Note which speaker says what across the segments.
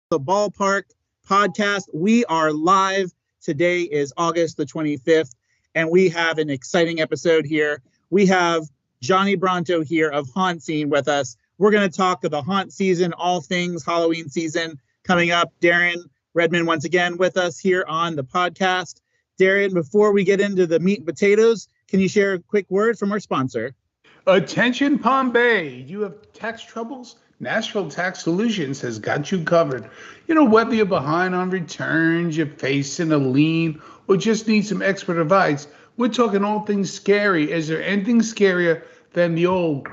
Speaker 1: the Ballpark podcast. We are live. Today is August the 25th, and we have an exciting episode here. We have Johnny Bronto here of Hauntscene with us. We're going to talk of the haunt season, all things Halloween season coming up. Darren Redmond once again with us here on the podcast. Darren, before we get into the meat and potatoes, can you share a quick word from our sponsor?
Speaker 2: Attention Palm Bay, you have tax troubles? Nashville Tax Solutions has got you covered. Whether you're behind on returns, you're facing a lien, or just need some expert advice, we're talking all things scary. Is there anything scarier than the old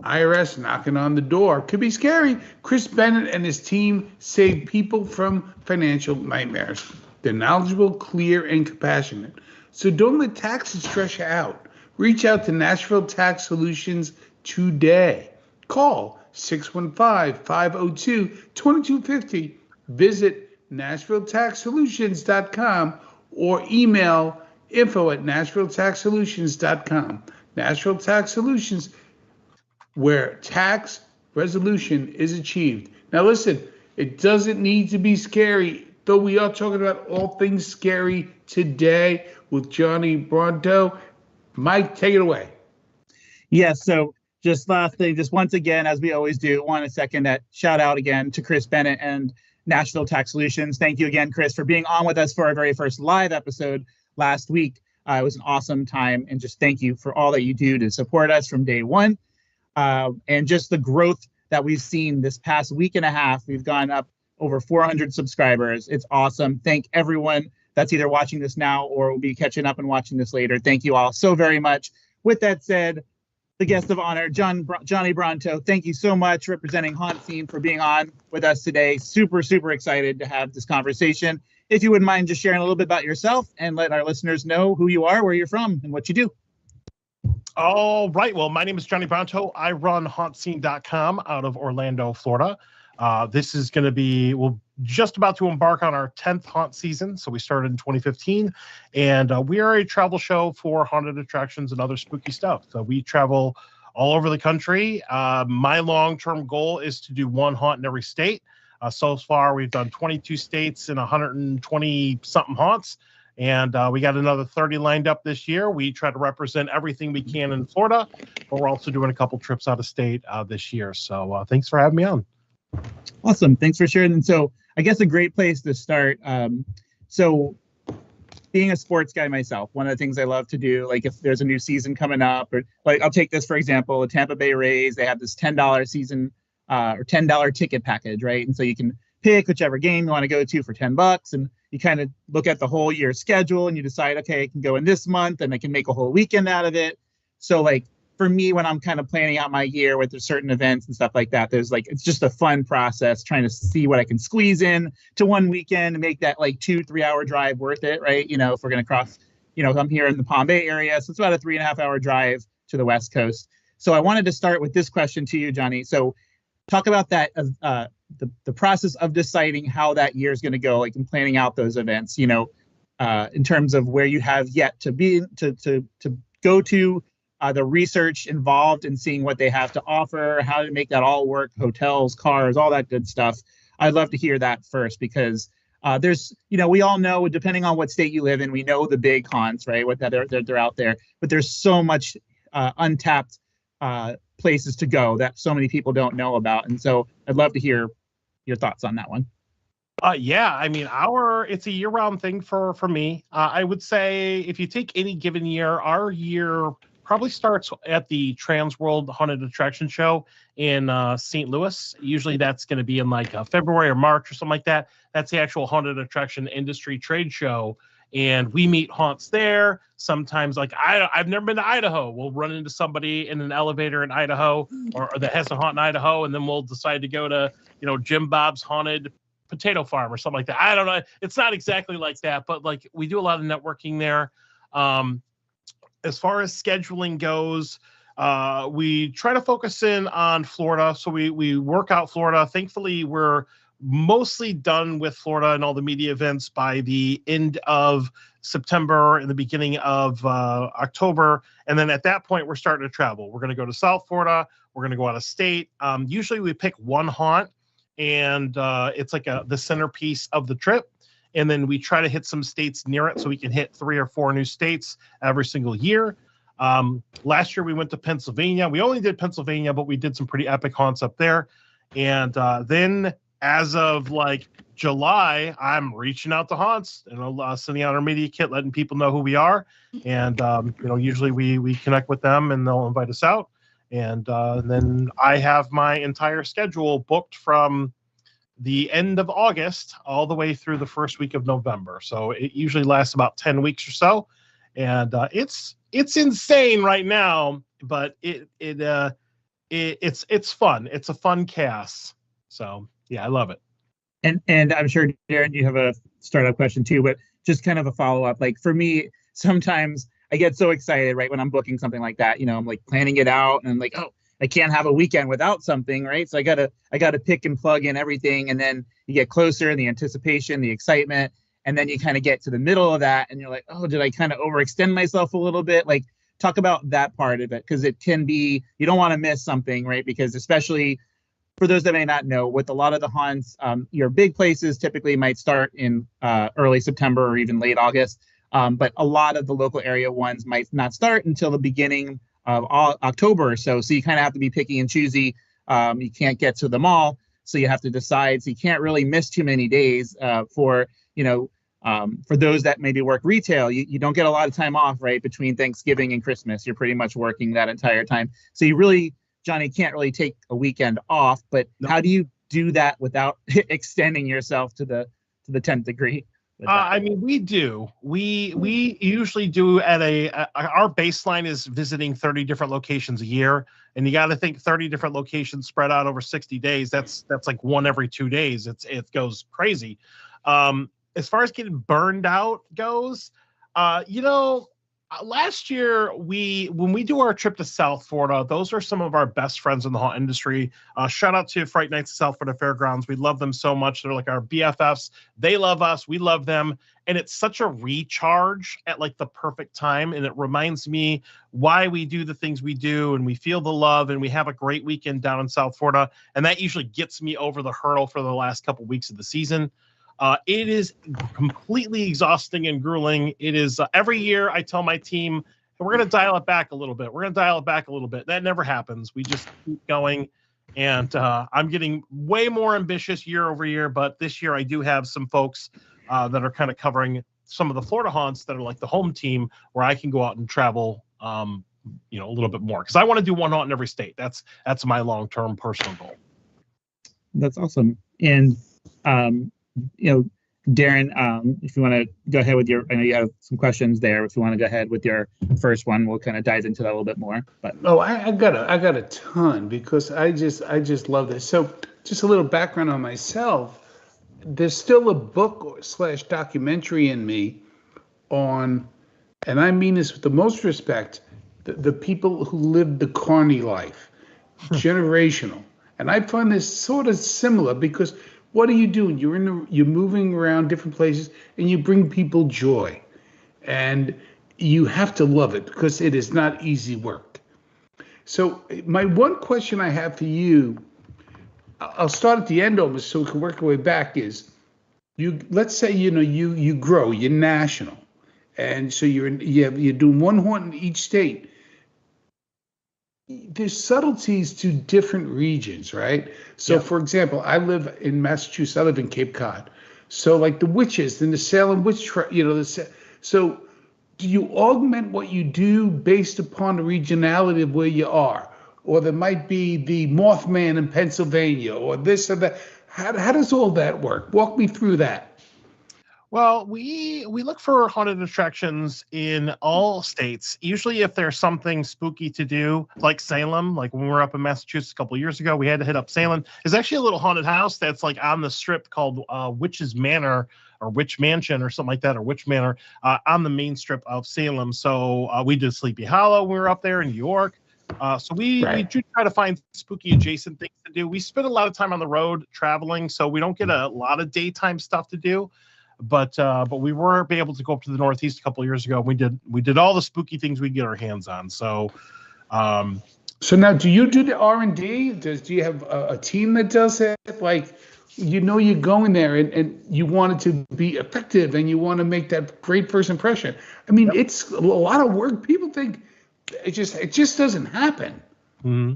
Speaker 2: IRS knocking on the door? Could be scary. Chris Bennett and his team save people from financial nightmares. They're knowledgeable, clear, and compassionate. So don't let taxes stress you out. Reach out to Nashville Tax Solutions today. Call 615-502-2250. Visit NashvilleTaxSolutions.com or email info@NashvilleTaxSolutions.com. Nashville Tax Solutions, where tax resolution is achieved. Now listen, it doesn't need to be scary, though we are talking about all things scary today with Johnny Bronto. Mike, take it away.
Speaker 1: Yes, so just last thing, just once again, as we always do, want to second that shout out again to Chris Bennett and Nashville Tax Solutions. Thank you again, Chris, for being on with us for our very first live episode last week. It was an awesome time, and just thank you for all that you do to support us from day one. And just the growth that we've seen this past week and a half. We've gone up over 400 subscribers. It's awesome. Thank everyone that's either watching this now or will be catching up and watching this later. Thank you all so very much. With that said, the guest of honor, Johnny Bronto, thank you so much, representing Hauntscene, for being on with us today. Super, super excited to have this conversation. If you wouldn't mind just sharing a little bit about yourself and let our listeners know who you are, where you're from, and what you do.
Speaker 3: All right. Well, my name is Johnny Bronto. I run Hauntscene.com out of Orlando, Florida. This is going to be, we're just about to embark on our 10th haunt season. So we started in 2015, and we are a travel show for haunted attractions and other spooky stuff. So we travel all over the country. My long-term goal is to do one haunt in every state. So far, we've done 22 states and 120-something haunts. And we got another 30 lined up this year. We try to represent everything we can in Florida, but we're also doing a couple trips out of state this year. So thanks for having me on.
Speaker 1: Awesome. Thanks for sharing. And so I guess a great place to start. So being a sports guy myself, one of the things I love to do, like if there's a new season coming up, or like I'll take this, for example, the Tampa Bay Rays, they have this $10 season or $10 ticket package, right? And so you can pick whichever game you want to go to for $10, and you kind of look at the whole year schedule and you decide, okay, I can go in this month and I can make a whole weekend out of it. So like for me, when I'm kind of planning out my year with certain events and stuff like that, there's like, it's just a fun process trying to see what I can squeeze in to one weekend and make that like 2-3 hour drive worth it, right? If we're going to cross, I'm here in the Palm Bay area, so it's about a 3.5 hour drive to the West Coast. So I wanted to start with this question to you, Johnny. So talk about that, the process of deciding how that year is going to go, like in planning out those events, in terms of where you have yet to be, to go to, the research involved in seeing what they have to offer, how to make that all work, hotels, cars, all that good stuff. I'd love to hear that first, because there's, we all know, depending on what state you live in, we know the big haunts, right? What that they're out there, but there's so much untapped places to go that so many people don't know about. And so I'd love to hear your thoughts on that one.
Speaker 3: Yeah, I mean, it's a year-round thing for me. I would say if you take any given year, our year probably starts at the Trans World Haunted Attraction Show in St. Louis. Usually that's going to be in like February or March or something like that. That's the actual haunted attraction industry trade show. And we meet haunts there. Sometimes, like, I've never been to Idaho. We'll run into somebody in an elevator in Idaho or that has a haunt in Idaho, and then we'll decide to go to, Jim Bob's Haunted Potato Farm or something like that. I don't know. It's not exactly like that, but, like, we do a lot of networking there. As far as scheduling goes, we try to focus in on Florida. So we work out Florida. Thankfully, we're mostly done with Florida and all the media events by the end of September and the beginning of October. And then at that point, we're starting to travel. We're going to go to South Florida. We're going to go out of state. Usually we pick one haunt and it's like the centerpiece of the trip. And then we try to hit some states near it, so we can hit 3 or 4 new states every single year. Last year we went to Pennsylvania. We only did Pennsylvania, but we did some pretty epic haunts up there. And then as of like July, I'm reaching out to haunts and sending out our media kit, letting people know who we are. And usually we connect with them and they'll invite us out. And then I have my entire schedule booked from the end of August all the way through the first week of November. So it usually lasts about 10 weeks or so. And it's insane right now, but it's fun. It's a fun cast. So yeah, I love it.
Speaker 1: And I'm sure, Darren, you have a startup question too, but just kind of a follow-up. Like for me, sometimes I get so excited, right, when I'm booking something like that. I'm like planning it out and I'm like, oh, I can't have a weekend without something, right? So I gotta pick and plug in everything, and then you get closer, the anticipation, the excitement, and then you kind of get to the middle of that, and you're like, oh, did I kind of overextend myself a little bit? Like, talk about that part of it, because it can be, you don't want to miss something, right? Because especially for those that may not know, with a lot of the haunts, your big places typically might start in early September or even late August, but a lot of the local area ones might not start until the beginning of October or so. So you kind of have to be picky and choosy. You can't get to them all, so you have to decide. So you can't really miss too many days for those that maybe work retail. You don't get a lot of time off, right, between Thanksgiving and Christmas. You're pretty much working that entire time. So you really, Johnny, can't really take a weekend off. But how do you do that without extending yourself to the 10th degree?
Speaker 3: I mean, we do. We usually do at our baseline is visiting 30 different locations a year, and you got to think 30 different locations spread out over 60 days. That's like one every 2 days. It goes crazy. As far as getting burned out goes, last year when we do our trip to South Florida, those are some of our best friends in the haunt industry. Shout out to Fright Nights at South Florida Fairgrounds. We love them so much. They're like our BFFs. They love us. We love them. And it's such a recharge at like the perfect time. And it reminds me why we do the things we do, and we feel the love, and we have a great weekend down in South Florida. And that usually gets me over the hurdle for the last couple weeks of the season. It is completely exhausting and grueling. It is every year I tell my team, we're going to dial it back a little bit. We're going to dial it back a little bit. That never happens. We just keep going. And I'm getting way more ambitious year over year. But this year I do have some folks that are kind of covering some of the Florida haunts that are like the home team, where I can go out and travel, a little bit more. Because I want to do one haunt in every state. That's my long-term personal goal.
Speaker 1: That's awesome. And Darren, if you want to go ahead with I know you have some questions there. If you want to go ahead with your first one, we'll kind of dive into that a little bit more. But
Speaker 2: I got a ton, because I just love this. So just a little background on myself. There's still a book / documentary in me on, and I mean this with the most respect, the people who lived the carny life, generational. And I find this sort of similar, because what are you doing? You're moving around different places, and you bring people joy, and you have to love it, because it is not easy work. So my one question I have for you, I'll start at the end almost, so we can work our way back, is let's say you grow, you're national, and so you're doing one haunt in each state. There's subtleties to different regions, right? So, For example, I live in Massachusetts. I live in Cape Cod. So, like the witches and the Salem witch, so do you augment what you do based upon the regionality of where you are? Or there might be the Mothman in Pennsylvania, or this or that. How does all that work? Walk me through that.
Speaker 3: Well, we look for haunted attractions in all states. Usually if there's something spooky to do, like Salem, like when we were up in Massachusetts a couple of years ago, we had to hit up Salem. There's actually a little haunted house that's like on the strip called Witch's Manor, or Witch Mansion, or something like that, or Witch Manor, on the main strip of Salem. So we did Sleepy Hollow when we were up there in New York. So we do try to find spooky adjacent things to do. We spend a lot of time on the road traveling, so we don't get a lot of daytime stuff to do. But we were able to go up to the Northeast a couple of years ago. We did all the spooky things we get our hands on. So
Speaker 2: So now, do you do the R&D? Do you have a team that does it? Like, you're going there and you want it to be effective and you want to make that great first impression. I mean, it's a lot of work. People think it just doesn't happen.
Speaker 3: Mm-hmm.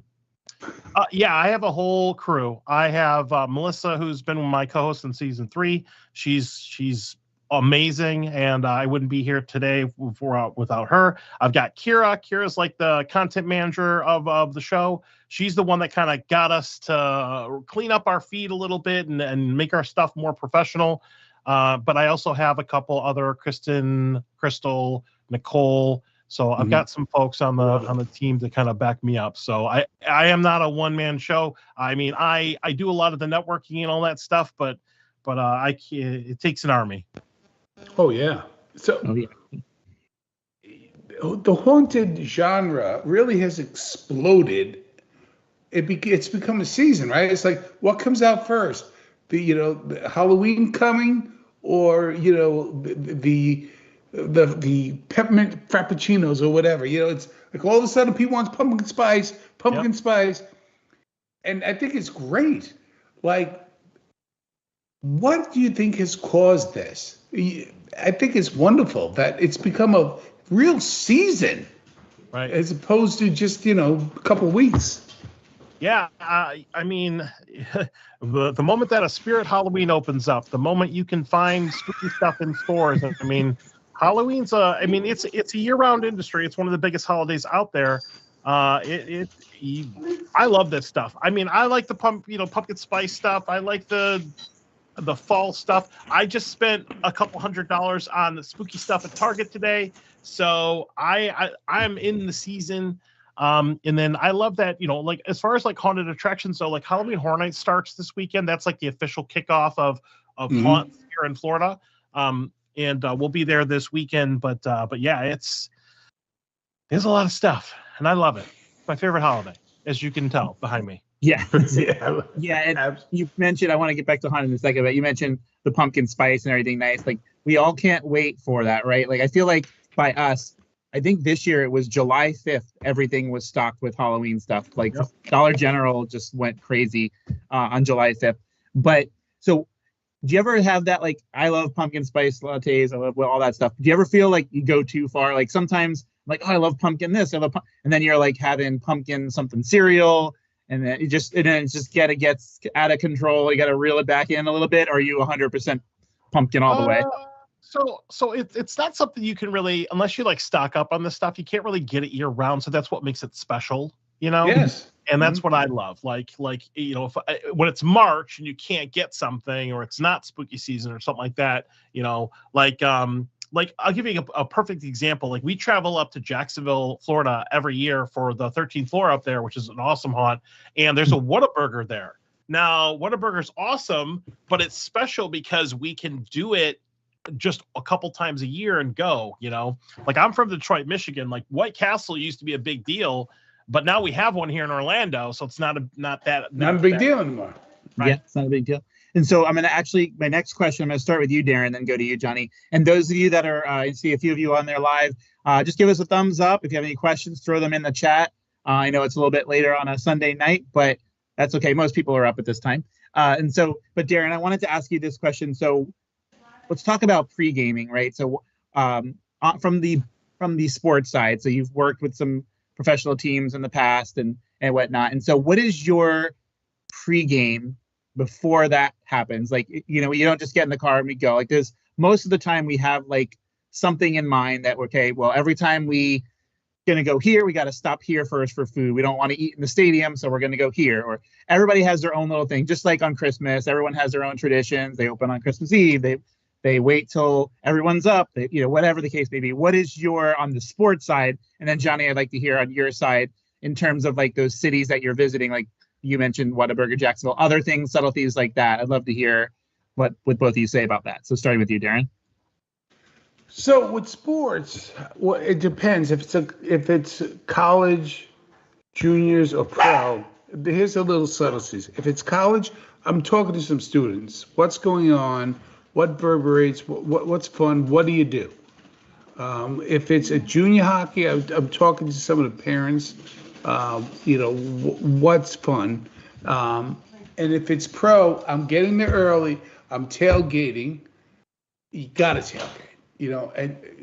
Speaker 3: Yeah, I have a whole crew. I have Melissa, who's been my co-host in season 3. She's amazing, and I wouldn't be here today without her. I've got Kira. Kira's like the content manager of the show. She's the one that kind of got us to clean up our feed a little bit and make our stuff more professional. But I also have a couple other, Kristen, Crystal, Nicole. So I've got some folks on the team to kind of back me up. So I am not a one-man show. I mean, I do a lot of the networking and all that stuff, but it takes an army.
Speaker 2: Oh yeah. So the haunted genre really has exploded. It's become a season, right? It's like, what comes out first? The Halloween coming, or the peppermint frappuccinos or whatever. It's like all of a sudden people want pumpkin spice, and I think it's great. Like, what do you think has caused this? I think it's wonderful that it's become a real season,
Speaker 3: right?
Speaker 2: As opposed to just a couple weeks.
Speaker 3: Yeah, I mean, the moment that a Spirit Halloween opens up, the moment you can find spooky stuff in stores. I mean, Halloween's it's a year-round industry. It's one of the biggest holidays out there. I love this stuff. I mean, I like the pumpkin spice stuff. I like the fall stuff. I just spent a couple $100 on the spooky stuff at Target today, so I'm in the season. And then I love that, like as far as like haunted attractions, so like Halloween Horror Nights starts this weekend. That's like the official kickoff of haunt here in Florida. And we'll be there this weekend. But yeah, there's a lot of stuff, and I love it. It's my favorite holiday, as you can tell behind me.
Speaker 1: Yeah. And you mentioned, I want to get back to haunted in a second, but you mentioned the pumpkin spice and everything nice. Like, we all can't wait for that, right? Like, I feel like by us, I think this year it was July 5th, everything was stocked with Halloween stuff. Like, Dollar General just went crazy on July 5th. But so, do you ever have that, like, I love pumpkin spice lattes, I love all that stuff. Do you ever feel like you go too far? Like, sometimes, like, oh, I love pumpkin this, and then you're like having pumpkin something cereal, and then it just gets out of control. You got to reel it back in a little bit. Or are you 100% pumpkin all the way?
Speaker 3: So it's not something you can really, unless you like stock up on this stuff, you can't really get it year round. So that's what makes it special,
Speaker 2: Yes.
Speaker 3: And that's what I love. Like when it's March and you can't get something, or it's not spooky season or something like that, like I'll give you a perfect example. Like, we travel up to Jacksonville, Florida every year for the 13th floor up there, which is an awesome haunt. And there's a Whataburger there. Now, Whataburger's awesome, but it's special because we can do it just a couple times a year and go, like, I'm from Detroit, Michigan. Like, White Castle used to be a big deal, but now we have one here in Orlando. So it's not a big
Speaker 2: deal anymore.
Speaker 3: Right?
Speaker 1: Yeah, it's not a big deal. And so I'm going to my next question, I'm going to start with you, Darren, then go to you, Johnny. And those of you that are, I see a few of you on there live, just give us a thumbs up. If you have any questions, throw them in the chat. I know it's a little bit later on a Sunday night, but that's okay. Most people are up at this time. But Darren, I wanted to ask you this question. So let's talk about pre-gaming, right? So from the sports side, so you've worked with some professional teams in the past and whatnot. And so what is your pre-game before that happens? Like, you don't just get in the car and we go. Like, there's most of the time we have like something in mind that, okay, well, every time we going to go here, we got to stop here first for food. We don't want to eat in the stadium, so we're going to go here. Or everybody has their own little thing, just like on Christmas, everyone has their own traditions. They open on Christmas Eve. They wait till everyone's up. Whatever the case may be. What is your on the sports side? And then Johnny, I'd like to hear on your side in terms of like those cities that you're visiting, like you mentioned Whataburger, Jacksonville, other things, subtleties like that. I'd love to hear what both of you say about that. So starting with you, Darren.
Speaker 2: So with sports, well, it depends. If it's college, juniors, or pro, here's a little subtleties. If it's college, I'm talking to some students. What's going on? What reverberates? What's fun? What do you do? If it's a junior hockey, I'm talking to some of the parents What's fun. And if it's pro, I'm getting there early. I'm tailgating. You got to tailgate,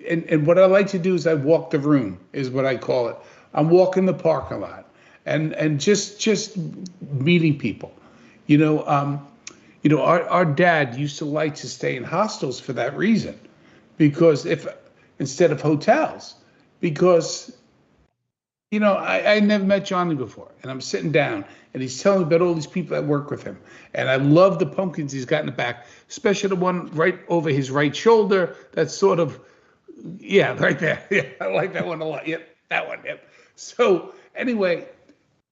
Speaker 2: and what I like to do is I walk the room, is what I call it. I'm walking the parking lot and just meeting people. Our dad used to like to stay in hostels for that reason, because instead of hotels, because I never met Johnny before, and I'm sitting down, and he's telling me about all these people that work with him, and I love the pumpkins he's got in the back, especially the one right over his right shoulder. That's sort of, yeah, right there. Yeah, I like that one a lot. Yep, that one. Yep. So anyway,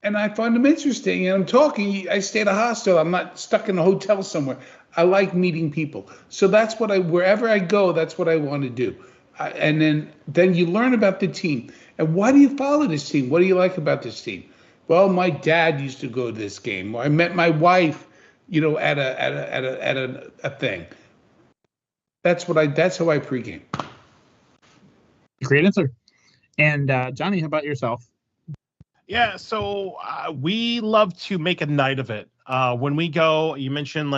Speaker 2: and I find them interesting, and I'm talking. I stay at a hostel. I'm not stuck in a hotel somewhere. I like meeting people, so that's what wherever I go, that's what I want to do. And then you learn about the team. And why do you follow this team? What do you like about this team? Well, my dad used to go to this game. I met my wife, at a thing. That's how I pregame.
Speaker 1: Great answer. And Johnny, how about yourself?
Speaker 3: Yeah, so we love to make a night of it. When we go, you mentioned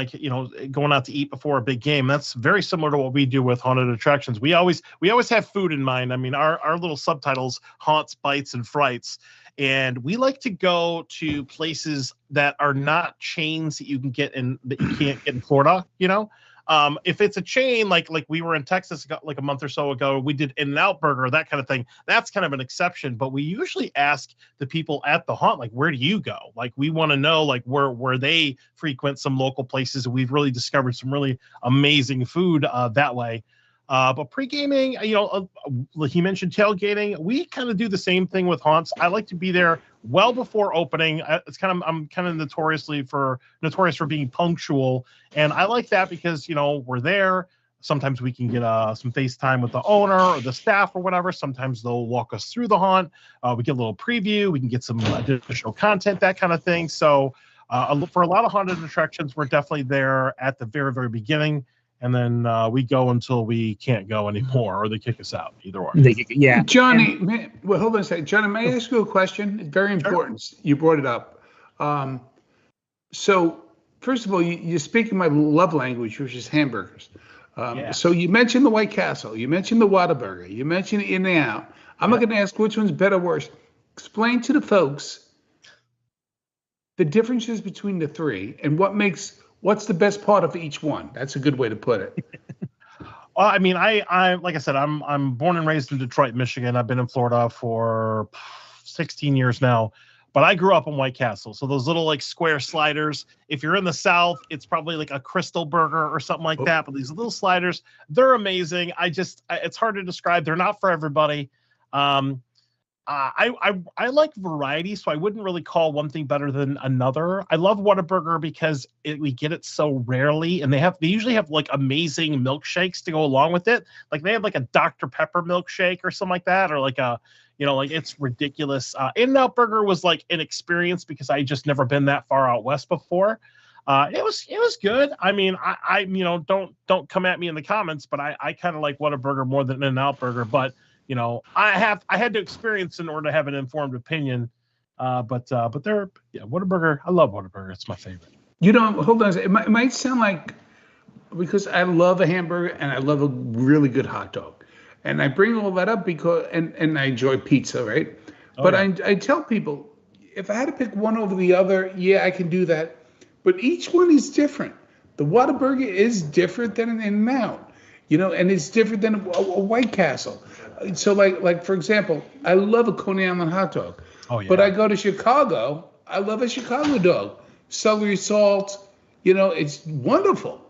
Speaker 3: going out to eat before a big game. That's very similar to what we do with haunted attractions. We always have food in mind. I mean, our little subtitles, haunts, bites, and frights. And we like to go to places that are not chains that you can get that you can't get in Florida, If it's a chain, like we were in Texas like a month or so ago, we did In-N-Out Burger, that kind of thing. That's kind of an exception, but we usually ask the people at the haunt, where do you go? We want to know, where they frequent some local places. And we've really discovered some really amazing food that way. But pre-gaming, he mentioned tailgating. We kind of do the same thing with haunts. I like to be there well before opening. I'm kind of notorious for being punctual, and I like that because we're there. Sometimes we can get some FaceTime with the owner or the staff or whatever. Sometimes they'll walk us through the haunt. We get a little preview. We can get some additional content, that kind of thing. So for a lot of haunted attractions, we're definitely there at the very, very beginning. And then we go until we can't go anymore, or they kick us out. Either one.
Speaker 1: Yeah.
Speaker 2: Johnny, hold on a second. Johnny, may I ask you a question? It's very important. Sure. You brought it up. So, first of all, you're speaking my love language, which is hamburgers. So you mentioned the White Castle. You mentioned the Whataburger. You mentioned In-N-Out. I'm not going to ask which one's better or worse. Explain to the folks the differences between the three and what's the best part of each one? That's a good way to put it.
Speaker 3: Well, I mean, I like I said, I'm born and raised in Detroit, Michigan. I've been in Florida for 16 years now, but I grew up in White Castle. So those little square sliders, if you're in the South, it's probably a Crystal Burger or something like that. But these little sliders, they're amazing. It's hard to describe. They're not for everybody. I like variety, so I wouldn't really call one thing better than another. I love Whataburger because we get it so rarely, and they usually have amazing milkshakes to go along with it. They have a Dr. Pepper milkshake or something like that, or it's ridiculous. In-N-Out Burger was an experience because I just never been that far out west before. It was good. I mean, I don't come at me in the comments, but I kind of like Whataburger more than In-N-Out Burger, but I had to experience in order to have an informed opinion. But Whataburger, I love Whataburger. It's my favorite.
Speaker 2: Hold on a second. It might sound like, because I love a hamburger and I love a really good hot dog. And I bring all that up because, and I enjoy pizza, right? I tell people, if I had to pick one over the other, I can do that. But each one is different. The Whataburger is different than an In-N-Out, and it's different than a White Castle. So like for example, I love a Coney Island hot dog. Oh yeah. But I go to Chicago, I love a Chicago dog. Celery salt, it's wonderful.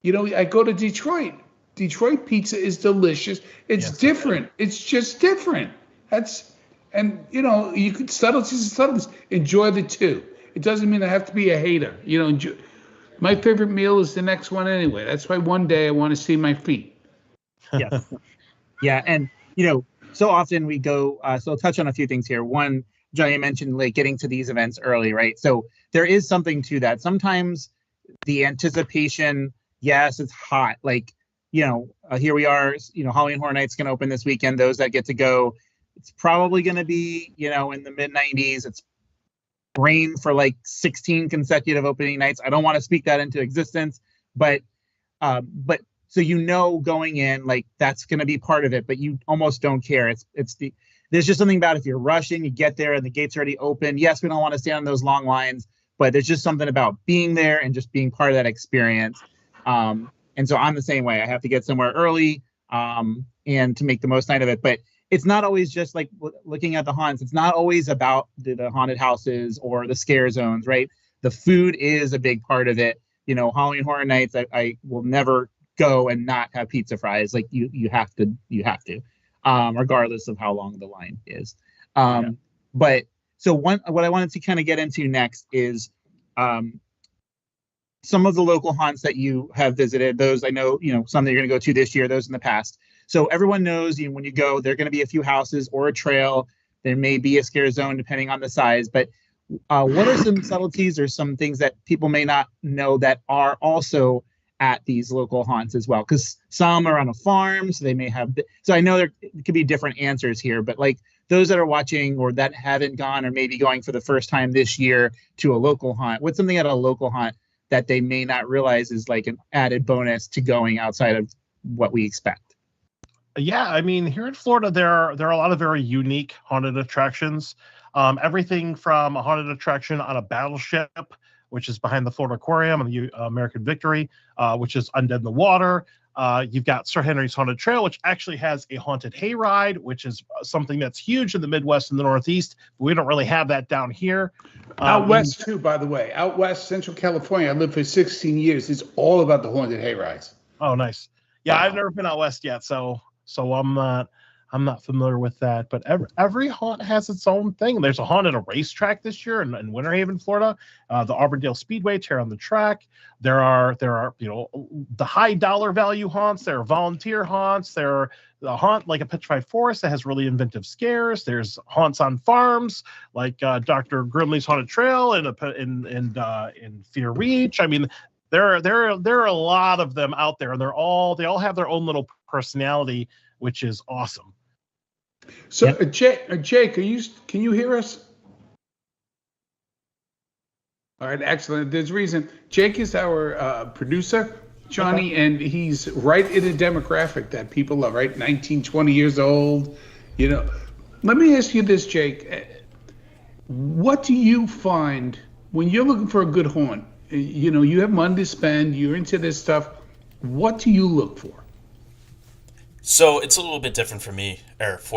Speaker 2: I go to Detroit. Detroit pizza is delicious. It's different. It's just different. You could subtleties. Enjoy the two. It doesn't mean I have to be a hater. My favorite meal is the next one anyway. That's why one day I want to see my feet.
Speaker 1: Yes. Yeah, and so often we go. So I'll touch on a few things here. One, Johnny mentioned getting to these events early, right? So there is something to that. Sometimes the anticipation, yes, it's hot. Here we are. Halloween Horror Night's going to open this weekend. Those that get to go, It's probably going to be, in the mid 90s. It's rained for like 16 consecutive opening nights. I don't want to speak that into existence, but so going in, like, that's going to be part of it, but you almost don't care. There's just something about if you're rushing, you get there and the gate's already open. Yes, we don't want to stand on those long lines, but there's just something about being there and just being part of that experience. And so I'm the same way. I have to get somewhere early and to make the most night of it. But it's not always just like looking at the haunts. It's not always about the haunted houses or the scare zones, right? The food is a big part of it. Halloween Horror Nights, I will never go and not have pizza fries. Like you have to, regardless of how long the line is. But so what I wanted to kind of get into next is some of the local haunts that you have visited. Those I know, some that you're going to go to this year, those in the past. So everyone knows, when you go, there are going to be a few houses or a trail. There may be a scare zone depending on the size. But what are some subtleties or some things that people may not know that are also at these local haunts as well? Because some are on a farm, so they may have. So I know there could be different answers here, but like those that are watching or that haven't gone or maybe going for the first time this year to a local haunt, what's something at a local haunt that they may not realize is like an added bonus to going outside of what we expect?
Speaker 3: Yeah, I mean, here in Florida, there are a lot of very unique haunted attractions. Everything from a haunted attraction on a battleship, which is behind the Florida Aquarium and the American Victory, which is Undead in the Water. You've got Sir Henry's Haunted Trail, which actually has a haunted hayride, which is something that's huge in the Midwest and the Northeast. We don't really have that down here.
Speaker 2: Out west, too, by the way. Out west, Central California, I lived for 16 years. It's all about the haunted hayrides.
Speaker 3: Oh, nice. Yeah,
Speaker 2: Wow.
Speaker 3: I've never been out west yet, so I'm not familiar with that. But every haunt has its own thing. There's a haunt at a racetrack this year in Winter Haven, Florida, the Auburndale Speedway, Tear on the Track. There are the high dollar value haunts. There are volunteer haunts. There are the haunt like a Petrified Forest that has really inventive scares. There's haunts on farms like Dr. Grimley's Haunted Trail in Fear Reach. I mean, there are a lot of them out there, and they all have their own little personality, which is awesome.
Speaker 2: So, yeah. Jake, can you hear us? All right, excellent. There's a reason. Jake is our producer, Johnny, and he's right in a demographic that people love, right? 19, 20 years old. Let me ask you this, Jake. What do you find when you're looking for a good haunt? You have money to spend, you're into this stuff. What do you look for?
Speaker 4: So it's a little bit different for me. As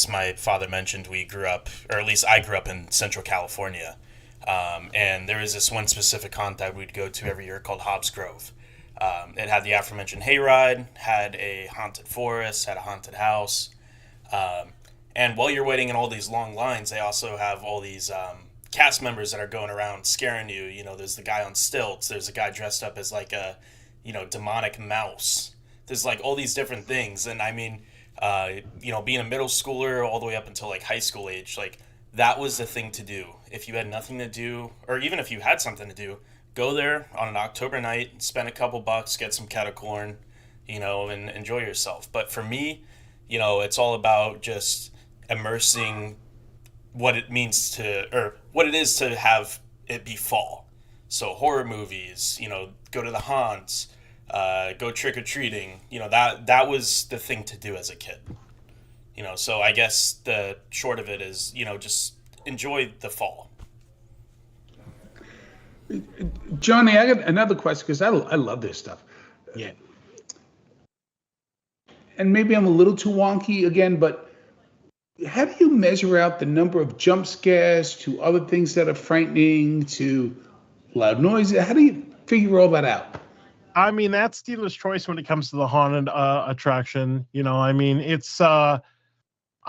Speaker 4: my father mentioned, we grew up, or at least I grew up in Central California. And there was this one specific haunt that we'd go to every year called Hobbs Grove. It had the aforementioned hayride, had a haunted forest, had a haunted house. And while you're waiting in all these long lines, they also have all these cast members that are going around scaring you. There's the guy on stilts. There's a guy dressed up as like a, demonic mouse. There's like all these different things. And I mean, being a middle schooler all the way up until like high school age, like that was the thing to do. If you had nothing to do, or even if you had something to do, go there on an October night, spend a couple bucks, get some kettle corn, and enjoy yourself. But for me, it's all about just immersing what it is to have it be fall. So horror movies, go to the haunts, go trick-or-treating, that was the thing to do as a kid. So I guess the short of it is, just enjoy the fall.
Speaker 2: Johnny, I got another question because I love this stuff.
Speaker 3: Yeah.
Speaker 2: And maybe I'm a little too wonky again, but how do you measure out the number of jump scares to other things that are frightening to loud noises? How do you figure all that out?
Speaker 3: I mean, that's dealer's choice when it comes to the haunted attraction. It's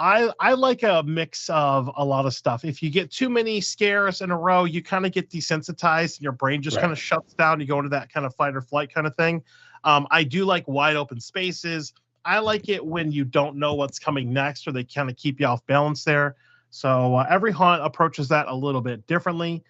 Speaker 3: I like a mix of a lot of stuff. If you get too many scares in a row, you kind of get desensitized and your brain just kind of shuts down. You go into that kind of fight or flight kind of thing. I do like wide open spaces. I like it when you don't know what's coming next, or they kind of keep you off balance there. So every haunt approaches that a little bit differently.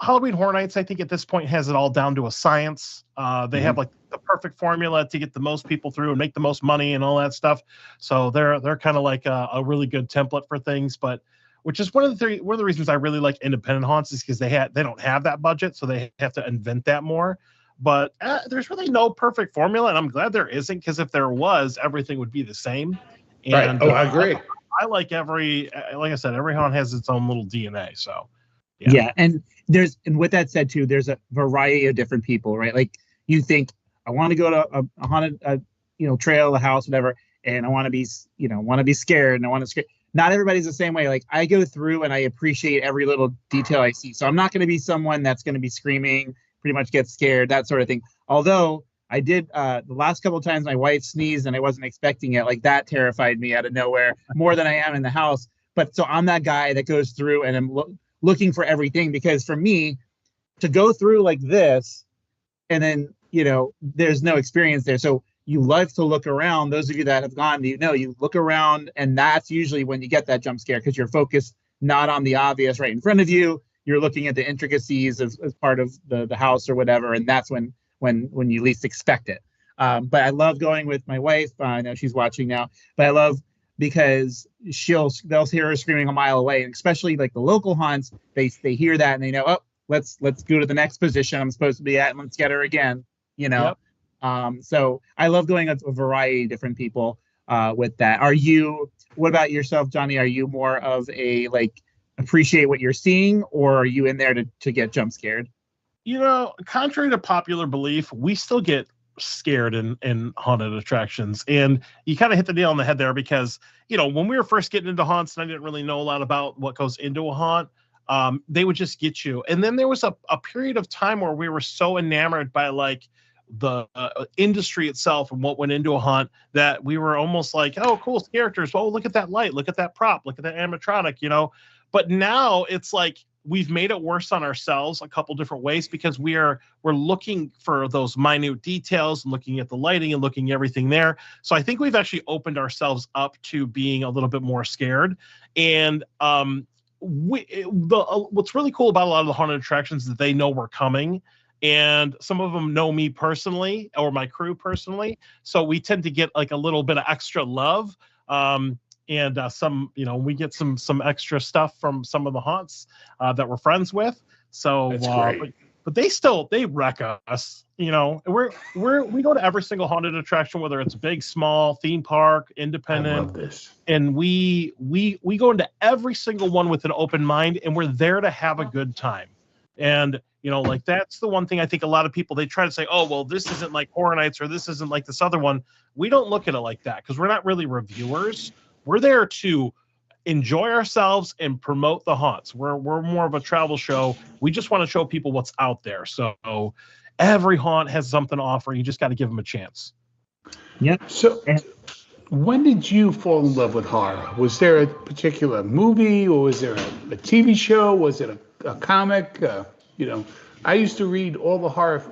Speaker 3: Halloween Horror Nights, I think at this point has it all down to a science. They have like the perfect formula to get the most people through and make the most money and all that stuff. So they're kind of like a really good template for things, but which is one of the reasons I really like independent haunts is because they don't have that budget, so they have to invent that more. But there's really no perfect formula, and I'm glad there isn't, because if there was, everything would be the same. And,
Speaker 2: right. Oh, I agree.
Speaker 3: I like like I said, every haunt has its own little DNA. So
Speaker 1: yeah. And with that said too, there's a variety of different people, right? Like you think I want to go to a haunted, trail, a house, whatever, and I want to be scared, and I want to scare. Not everybody's the same way. Like I go through and I appreciate every little detail I see. So I'm not going to be someone that's going to be screaming, pretty much get scared, that sort of thing. Although I did the last couple of times my wife sneezed and I wasn't expecting it. Like that terrified me out of nowhere more than I am in the house. But so I'm that guy that goes through and I'm looking for everything, because for me to go through like this and then, there's no experience there. So you love to look around. Those of you that have gone, you look around, and that's usually when you get that jump scare, because you're focused not on the obvious right in front of you. You're looking at the intricacies as part of the house or whatever, and that's when you least expect it. But I love going with my wife. I know she's watching now, but I love because they'll hear her screaming a mile away, and especially like the local haunts, they hear that and they know, oh, let's go to the next position I'm supposed to be at, and let's get her again. Yep. So I love going with a variety of different people with that. What about yourself, Johnny? Are you more of a appreciate what you're seeing, or are you in there to get jump scared?
Speaker 3: Contrary to popular belief, we still get scared in haunted attractions, and you kind of hit the nail on the head there, because when we were first getting into haunts and I didn't really know a lot about what goes into a haunt, they would just get you. And then there was a period of time where we were so enamored by the industry itself and what went into a haunt that we were almost like, oh, cool characters. Oh, look at that light. Look at that prop. Look at that animatronic, But now it's like we've made it worse on ourselves a couple different ways, because we're looking for those minute details and looking at the lighting and looking at everything there. So I think we've actually opened ourselves up to being a little bit more scared. And what's really cool about a lot of the haunted attractions is that they know we're coming. And some of them know me personally or my crew personally. So we tend to get a little bit of extra love. And some, we get some extra stuff from some of the haunts that we're friends with. So, but they wreck us, we go to every single haunted attraction, whether it's big, small, theme park, independent. I love this. And we go into every single one with an open mind, and we're there to have a good time. And, that's the one thing I think a lot of people, they try to say, oh, well, this isn't like Horror Nights, or this isn't like this other one. We don't look at it like that, because we're not really reviewers. We're there to enjoy ourselves and promote the haunts. We're more of a travel show. We just want to show people what's out there. So every haunt has something to offer. You just got to give them a chance.
Speaker 1: Yeah.
Speaker 2: So when did you fall in love with horror? Was there a particular movie, or was there a TV show? Was it a comic? I used to read all the horror,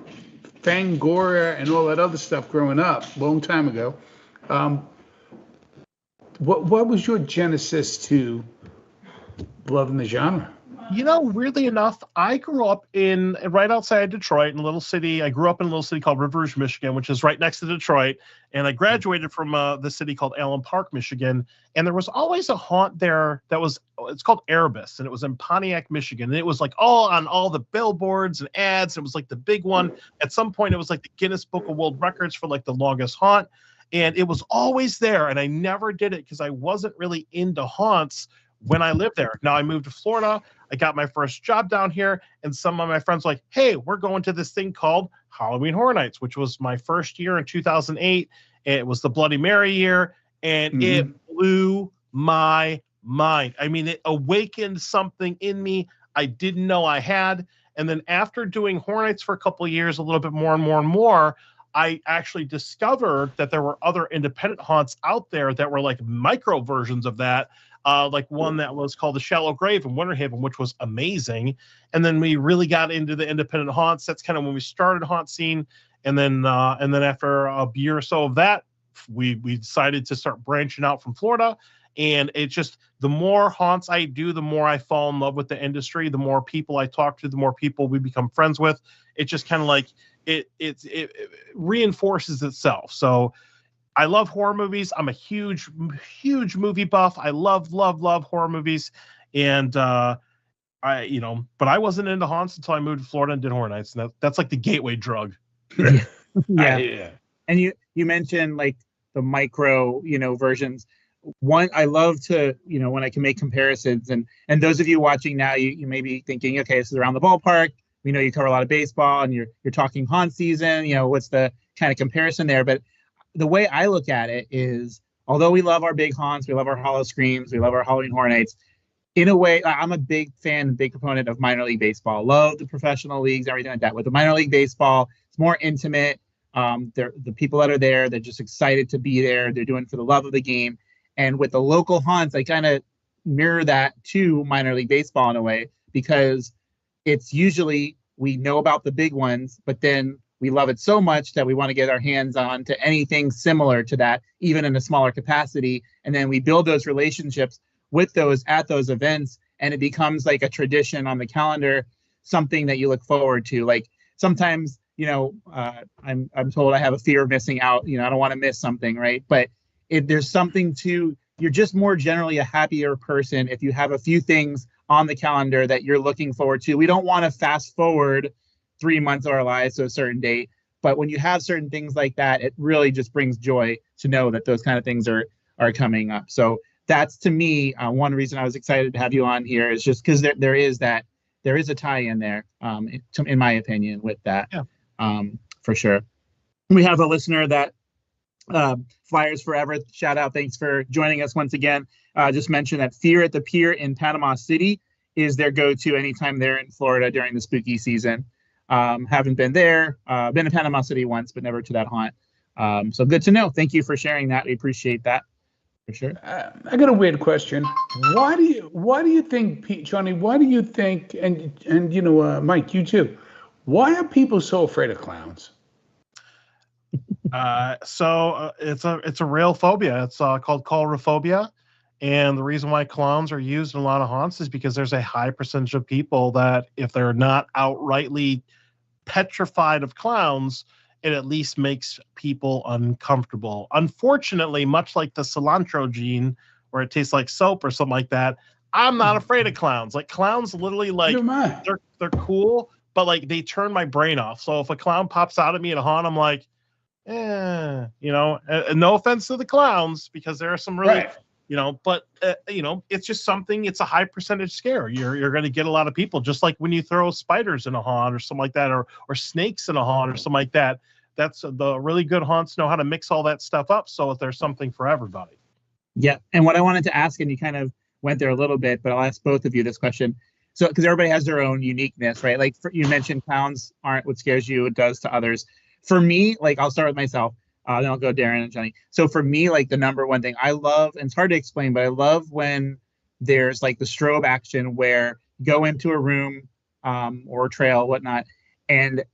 Speaker 2: Fangoria and all that other stuff growing up, a long time ago. What was your genesis to loving the genre?
Speaker 3: Weirdly enough, I grew up right outside Detroit in a little city. I grew up in a little city called River Rouge, Michigan, which is right next to Detroit. And I graduated from the city called Allen Park, Michigan. And there was always a haunt there it's called Erebus. And it was in Pontiac, Michigan. And it was on all the billboards and ads. It was the big one. At some point, it was the Guinness Book of World Records for the longest haunt. And it was always there. And I never did it because I wasn't really into haunts when I lived there. Now I moved to Florida. I got my first job down here, and some of my friends were like, hey, we're going to this thing called Halloween Horror Nights, which was my first year in 2008. It was the Bloody Mary year, and it blew my mind. I mean, it awakened something in me I didn't know I had. And then after doing Horror Nights for a couple of years, a little bit more and more and more, I actually discovered that there were other independent haunts out there that were micro versions of that. One that was called The Shallow Grave in Winter Haven, which was amazing. And then we really got into the independent haunts. That's kind of when we started Hauntscene. And then after a year or so of that, we decided to start branching out from Florida. And it's just, the more haunts I do, the more I fall in love with the industry. The more people I talk to, the more people we become friends with. It just kind of like it reinforces itself. So I love horror movies. I'm a huge movie buff. I love horror movies. And but I wasn't into haunts until I moved to Florida and did Horror Nights. And that's like the gateway drug.
Speaker 1: Yeah. And you mentioned like the micro, versions. One, I love to, when I can make comparisons, and those of you watching now, you may be thinking, okay, this is around the ballpark. We know you cover a lot of baseball, and you're talking haunt season. What's the kind of comparison there? But the way I look at it is, although we love our big haunts, we love our hollow screams, we love our Halloween Horror Nights. In a way, I'm a big fan, big proponent of minor league baseball. Love the professional leagues, everything like that. With the minor league baseball, it's more intimate. The people that are there, they're just excited to be there. They're doing it for the love of the game. And with the local haunts, I kind of mirror that to minor league baseball in a way, because it's usually, we know about the big ones, but then we love it so much that we want to get our hands on to anything similar to that, even in a smaller capacity. And then we build those relationships with those at those events, and it becomes like a tradition on the calendar, something that you look forward to. Like sometimes, I'm told I have a fear of missing out. I don't want to miss something, right? But there's something to, you're just more generally a happier person if you have a few things on the calendar that you're looking forward to. We don't want to fast forward 3 months of our lives to a certain date, but when you have certain things like that, it really just brings joy to know that those kind of things are coming up. So that's, to me, one reason I was excited to have you on here, is just because there is a tie-in there, in my opinion, with that. Yeah. For sure. We have a listener that Flyers Forever, shout out, thanks for joining us once again. Just mentioned that Fear at the Pier in Panama City is their go-to anytime they're in Florida during the spooky season. Haven't been there, been to Panama City once, but never to that haunt. So good to know. Thank you for sharing that. We appreciate that. For sure.
Speaker 2: I got a weird question. Why do you think, Johnny? Why do you think, and Mike, you too? Why are people so afraid of clowns?
Speaker 3: So it's a real phobia. It's called coulrophobia, and the reason why clowns are used in a lot of haunts is because there's a high percentage of people that, if they're not outrightly petrified of clowns, it at least makes people uncomfortable. Unfortunately, much like the cilantro gene, where it tastes like soap or something like that, I'm not afraid of clowns. Like, clowns literally, like, they're cool, but like they turn my brain off. So if a clown pops out at me at a haunt, I'm like, no offense to the clowns, because there are some really, right. But it's just something, it's a high percentage scare. You're going to get a lot of people, just like when you throw spiders in a haunt or something like that, or snakes in a haunt or something like that. That's the really good haunts know how to mix all that stuff up, so that there's something for everybody.
Speaker 1: Yeah. And what I wanted to ask, and you kind of went there a little bit, but I'll ask both of you this question. So, because everybody has their own uniqueness, right? Like you mentioned, clowns aren't what scares you, it does to others. For me, like, I'll start with myself, then I'll go Darren and Johnny. So for me, like, the number one thing I love, and it's hard to explain, but I love when there's like the strobe action where you go into a room or a trail, whatnot, and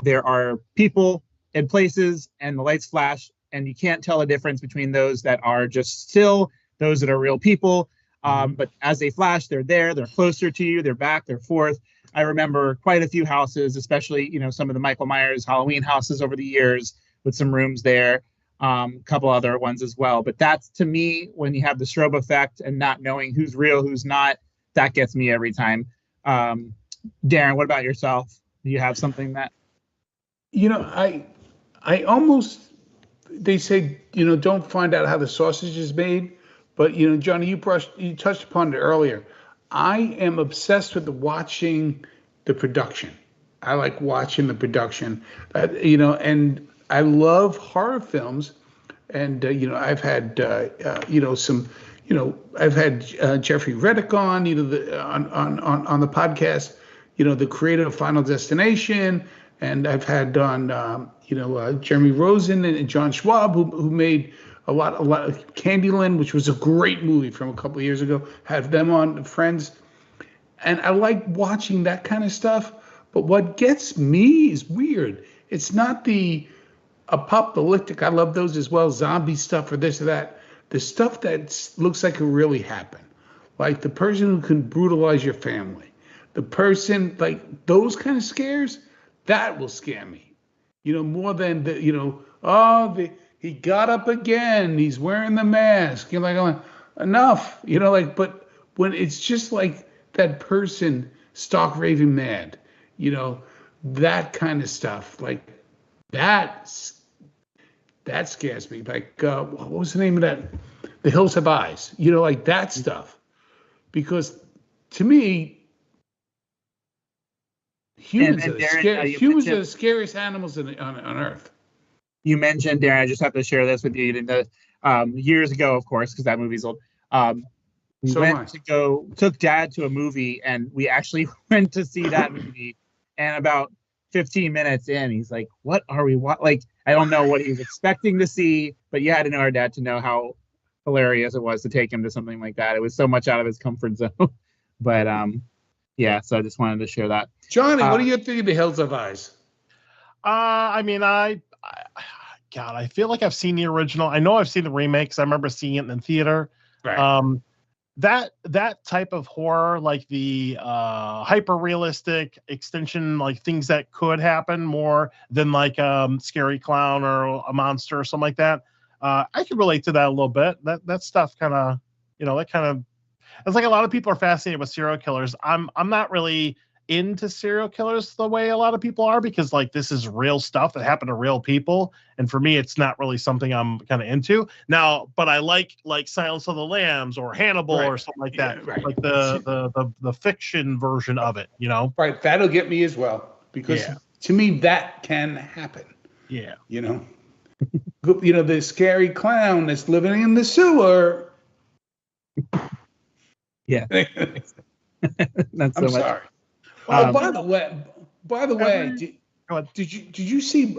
Speaker 1: there are people and places and the lights flash, and you can't tell the difference between those that are just still, those that are real people. But as they flash, they're there, they're closer to you, they're back, they're forth. I remember quite a few houses, especially, some of the Michael Myers Halloween houses over the years with some rooms there, a couple other ones as well. But that's, to me, when you have the strobe effect and not knowing who's real, who's not, that gets me every time. Darren, what about yourself? Do you have something that?
Speaker 2: I almost, they say, don't find out how the sausage is made. But, Johnny, you touched upon it earlier. I am obsessed with watching the production. I like watching the production, and I love horror films. And, I've had, some, I've had Jeffrey Reddick on, on the podcast, the creator of Final Destination. And I've had on, Jeremy Rosen and John Schwab, who made a lot of Candyland, which was a great movie from a couple of years ago. Have them on, friends. And I like watching that kind of stuff. But what gets me is weird. It's not the apocalyptic. I love those as well. Zombie stuff or this or that. the stuff that looks like it really happened, like the person who can brutalize your family, the person, like those kind of scares, that will scare me. More than he got up again, he's wearing the mask. You're like, oh, enough. But when it's just like that person stark raving mad, that kind of stuff, like that scares me. Like, what was the name of that? The Hills Have Eyes. Like that stuff. Because to me, humans humans are the scariest animals on Earth.
Speaker 1: You mentioned, Darren, I just have to share this with you. Years ago, of course, because that movie's old. We took Dad to a movie, and we actually went to see that movie. And about 15 minutes in, he's like, "What are we like?" I don't know what he was expecting to see, but you had to know our dad to know how hilarious it was to take him to something like that. It was so much out of his comfort zone. But yeah, so I just wanted to share that.
Speaker 2: Johnny, what do you think of The Hills Have Eyes?
Speaker 3: God, I feel like I've seen the original. I know I've seen the remakes. I remember seeing it in theater.
Speaker 2: Right.
Speaker 3: That type of horror, like the hyper realistic extension, like things that could happen more than like scary clown or a monster or something like that. I could relate to that a little bit. That stuff kind of, it's like a lot of people are fascinated with serial killers. I'm not really into serial killers the way a lot of people are, because like this is real stuff that happened to real people, and for me it's not really something I'm kind of into now. But I like Silence of the Lambs or Hannibal or something like that.
Speaker 2: Yeah, right.
Speaker 3: Like the fiction version of it,
Speaker 2: Right, that'll get me as well, because to me that can happen. The scary clown that's living in the sewer.
Speaker 1: Yeah. That's so
Speaker 2: I'm
Speaker 1: much.
Speaker 2: sorry. By the way, did you see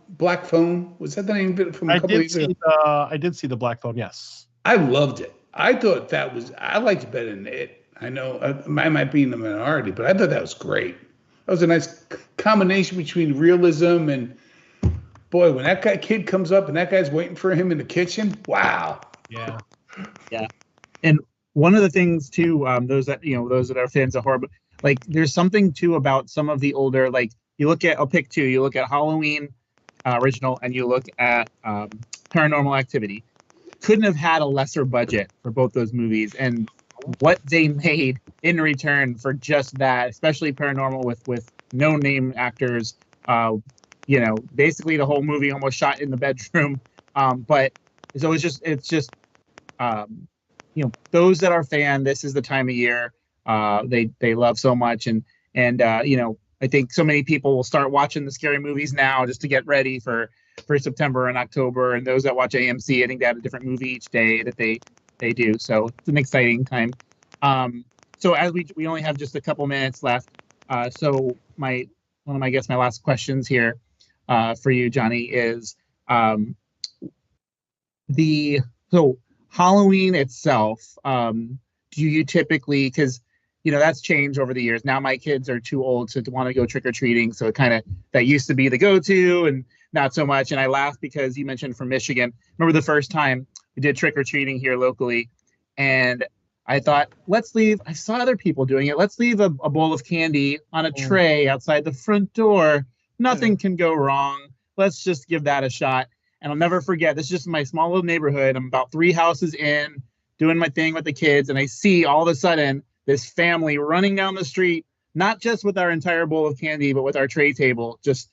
Speaker 2: Black Phone? Was that the name of it from a couple of years ago?
Speaker 3: I did see the Black Phone. Yes,
Speaker 2: I loved it. I thought I liked it better than it. I know I might be in the minority, but I thought that was great. That was a nice combination between realism and, boy, when that kid comes up and that guy's waiting for him in the kitchen. Wow.
Speaker 3: Yeah.
Speaker 1: And one of the things too, those that are fans of horror, like there's something too about some of the older, like I'll pick two. You look at Halloween original, and you look at Paranormal Activity. Couldn't have had a lesser budget for both those movies, and what they made in return for just that, especially Paranormal with no name actors. Basically the whole movie almost shot in the bedroom. But so it's just those that are fan, this is the time of year they love so much, and I think so many people will start watching the scary movies now just to get ready for September and October, and those that watch AMC, I think they have a different movie each day that they do, so it's an exciting time. So as we only have just a couple minutes left, so my last questions here for you, Johnny, is so Halloween itself, do you typically, because that's changed over the years. Now my kids are too old to want to go trick-or-treating, so that used to be the go-to, and not so much. And I laugh because you mentioned from Michigan. Remember the first time we did trick-or-treating here locally, and I thought, I saw other people doing it. Let's leave a bowl of candy on a tray outside the front door. Nothing can go wrong. Let's just give that a shot. And I'll never forget, this is just my small little neighborhood. I'm about 3 houses in, doing my thing with the kids, and I see all of a sudden this family running down the street, not just with our entire bowl of candy, but with our tray table, just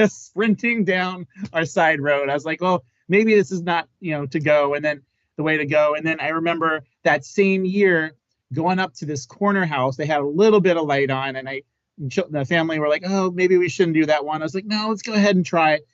Speaker 1: sprinting down our side road. I was like, well, maybe this is not, to go, and then the way to go. And then I remember that same year going up to this corner house. They had a little bit of light on, and the family were like, oh, maybe we shouldn't do that one. I was like, no, let's go ahead and try it.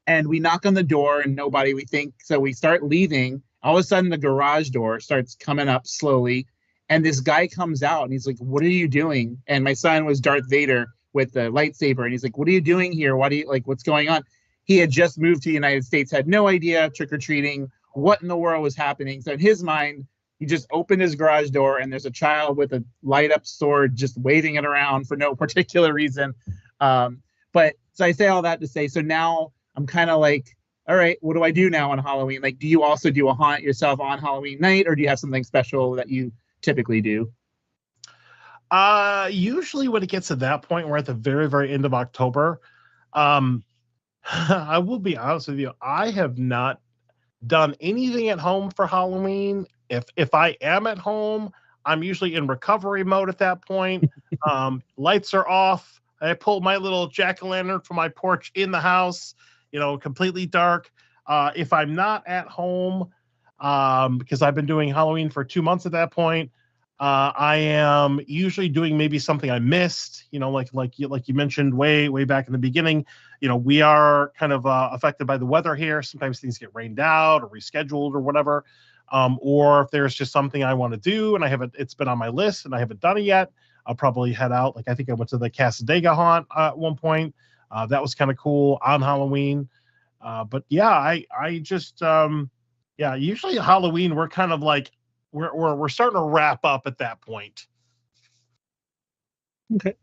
Speaker 1: And we knock on the door and nobody, we think. So we start leaving. All of a sudden the garage door starts coming up slowly. And this guy comes out and he's like, what are you doing? And my son was Darth Vader with the lightsaber. And he's like, what are you doing here? What's going on? He had just moved to the United States, had no idea trick-or-treating, what in the world was happening. So in his mind, he just opened his garage door and there's a child with a light up sword just waving it around for no particular reason. But so I say all that to say, so now I'm kind of like, all right, what do I do now on Halloween? Like, do you also do a haunt yourself on Halloween night, or do you have something special that you typically do?
Speaker 3: Usually when it gets to that point, we're at the very, very end of October. I will be honest with you. I have not done anything at home for Halloween. If I am at home, I'm usually in recovery mode at that point. Lights are off. I pull my little jack-o'-lantern from my porch in the house, completely dark. If I'm not at home, because I've been doing Halloween for 2 months at that point, I am usually doing maybe something I missed, like you mentioned way back in the beginning. We are kind of affected by the weather here. Sometimes things get rained out or rescheduled or whatever. Or if there's just something I want to do and it's been on my list and I haven't done it yet, I'll probably head out. Like I think I went to the Casadega haunt at one point. That was kind of cool on Halloween. But yeah, I just usually Halloween we're kind of like we're starting to wrap up at that point.
Speaker 1: Okay.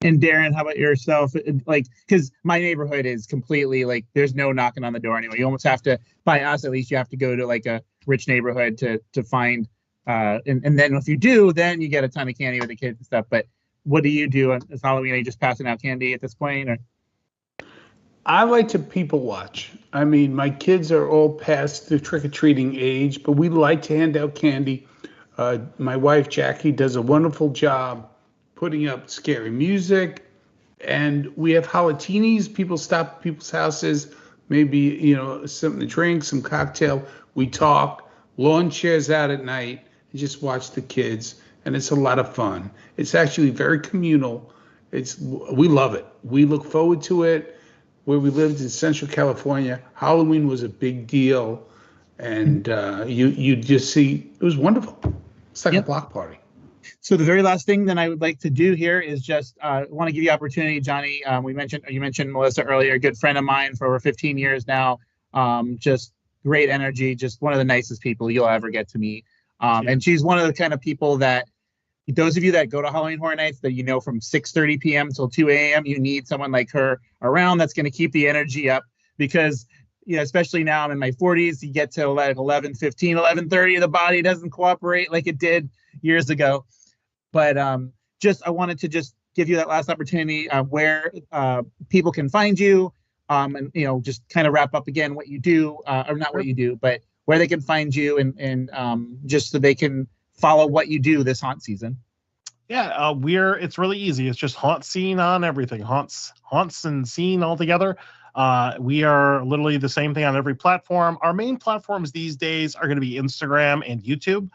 Speaker 1: And Darren, how about yourself? Like, because my neighborhood is completely like, there's no knocking on the door anymore. You almost have to, by us at least, you have to go to like a rich neighborhood to find. And then if you do, then you get a ton of candy with the kids and stuff. But what do you do on Halloween? Are you just passing out candy at this point, or?
Speaker 2: I like to people watch. I mean, my kids are all past the trick-or-treating age, but we like to hand out candy. My wife, Jackie, does a wonderful job putting up scary music. And we have holatinis. People stop at people's houses, maybe, something to drink, some cocktail. We talk, lawn chairs out at night, and just watch the kids. And it's a lot of fun. It's actually very communal. We love it. We look forward to it. Where we lived in Central California, Halloween was a big deal, and you just see it was wonderful. It's like a block party.
Speaker 1: So the very last thing that I would like to do here is just want to give you opportunity, Johnny. You mentioned Melissa earlier, a good friend of mine for over 15 years now. Just great energy, just one of the nicest people you'll ever get to meet. And she's one of the kind of people that those of you that go to Halloween Horror Nights that from 6:30 p.m. till 2 a.m., you need someone like her around that's going to keep the energy up because, especially now I'm in my 40s, you get to like 11:15, 11:30, the body doesn't cooperate like it did years ago. But I wanted to just give you that last opportunity where people can find you and, just kind of wrap up again what you do, or not what you do, but where they can find you and just so they can follow what you do this haunt season.
Speaker 3: Yeah, it's really easy. It's just Hauntscene on everything. Haunts and Scene all together. We are literally the same thing on every platform. Our main platforms these days are going to be Instagram and YouTube.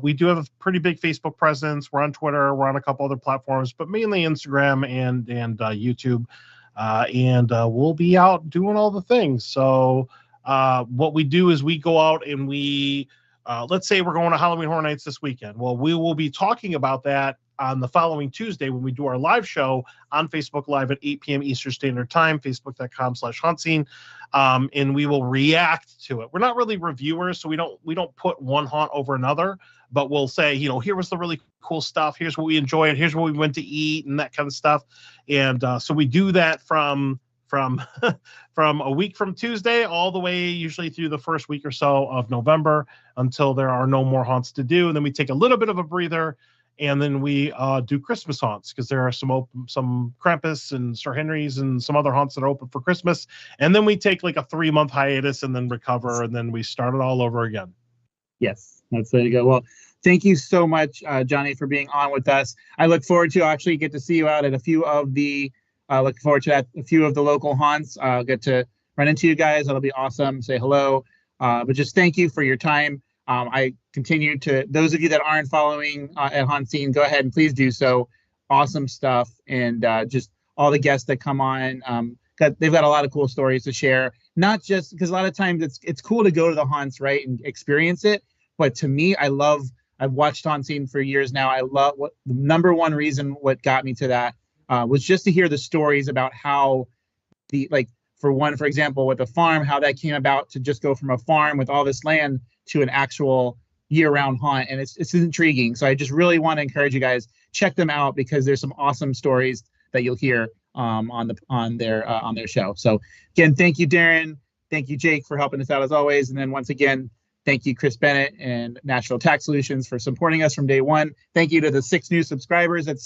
Speaker 3: We do have a pretty big Facebook presence. We're on Twitter. We're on a couple other platforms, but mainly Instagram and YouTube. And we'll be out doing all the things. So what we do is we go out and we let's say we're going to Halloween Horror Nights this weekend. Well, we will be talking about that on the following Tuesday when we do our live show on Facebook Live at 8 p.m. Eastern Standard Time, facebook.com/Hauntscene. And we will react to it. We're not really reviewers, so we don't put one haunt over another, but we'll say, here was the really cool stuff. Here's what we enjoyed. Here's what we went to eat and that kind of stuff. And so we do that from a week from Tuesday all the way usually through the first week or so of November until there are no more haunts to do. And then we take a little bit of a breather and then we do Christmas haunts because there are some Krampus and Sir Henry's and some other haunts that are open for Christmas. And then we take like a 3-month hiatus and then recover and then we start it all over again.
Speaker 1: Yes, that's there you go. Well, thank you so much, Johnny, for being on with us. I look forward to actually get to see you out at a few of the looking forward to that. A few of the local haunts. I'll get to run into you guys. That'll be awesome. Say hello. But just thank you for your time. I continue to, those of you that aren't following at Hauntscene, go ahead and please do so. Awesome stuff. And just all the guests that come on, they've got a lot of cool stories to share. Not just because a lot of times it's cool to go to the haunts, right, and experience it. But to me, I've watched Hauntscene for years now. I love the number one reason what got me to that was just to hear the stories about how for example, with the farm, how that came about to just go from a farm with all this land to an actual year-round haunt. And it's intriguing. So I just really want to encourage you guys, check them out because there's some awesome stories that you'll hear on their show. So again, thank you, Darren. Thank you, Jake, for helping us out as always. And then once again, thank you, Chris Bennett and National Tax Solutions for supporting us from day one. Thank you to the 6 new subscribers that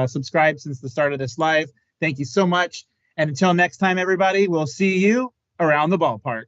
Speaker 1: subscribed since the start of this live. Thank you so much. And until next time, everybody, we'll see you around the ballpark.